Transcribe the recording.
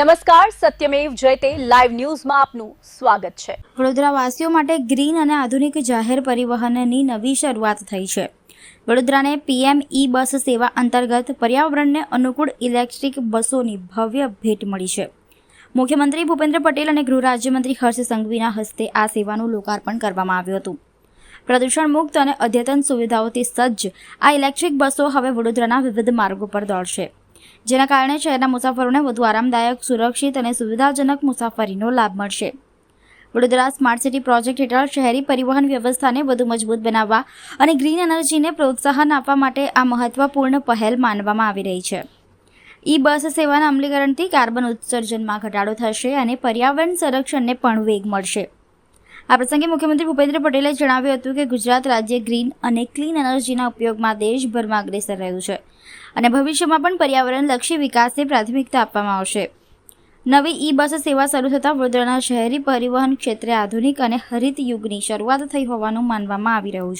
નમસ્કાર, સત્યમેવ જયતે લાઈવ ન્યૂઝમાં આપનું સ્વાગત છે। વડોદરા વાસીઓ માટે ગ્રીન અને આધુનિક જાહેર પરિવહનની નવી શરૂઆત થઈ છે। વડોદરાને પીએમ ઈ બસ સેવા અંતર્ગત પર્યાવરણને અનુકૂળ ઇલેક્ટ્રિક બસોની ભવ્ય ભેટ મળી છે। મુખ્યમંત્રી ભૂપેન્દ્ર પટેલ અને ગૃહ રાજ્યમંત્રી હર્ષ સંઘવીના હસ્તે આ સેવાનું લોકાર્પણ કરવામાં આવ્યું હતું। પ્રદૂષણ મુક્ત અને અદ્યતન સુવિધાઓથી સજ્જ આ ઇલેક્ટ્રિક બસો હવે વડોદરાના વિવિધ માર્ગો પર દોડશે, જેના કારણે શહેરના મુસાફરોને વધુ આરામદાયક, સુરક્ષિત અને સુવિધાજનક મુસાફરીનો લાભ મળશે। વડોદરા સ્માર્ટ સિટી પ્રોજેક્ટ હેઠળ શહેરી પરિવહન વ્યવસ્થાને વધુ મજબૂત બનાવવા અને ગ્રીન એનર્જીને પ્રોત્સાહન આપવા માટે આ મહત્વપૂર્ણ પહેલ માનવામાં આવી રહી છે। ઈ બસ સેવાના અમલીકરણથી કાર્બન ઉત્સર્જનમાં ઘટાડો થશે અને પર્યાવરણ સંરક્ષણને પણ વેગ મળશે। આ પ્રસંગે મુખ્યમંત્રી ભૂપેન્દ્ર પટેલે જણાવ્યું હતું કે ગુજરાત રાજ્ય ગ્રીન અને ક્લીન એનર્જીના ઉપયોગમાં દેશભરમાં અગ્રેસર રહ્યું છે અને ભવિષ્યમાં પણ પર્યાવરણલક્ષી વિકાસને પ્રાથમિકતા આપવામાં આવશે। નવી ઈ બસ સેવા શરૂ થતાં વડોદરાના શહેરી પરિવહન ક્ષેત્રે આધુનિક અને હરિત યુગની શરૂઆત થઈ હોવાનું માનવામાં આવી રહ્યું છે।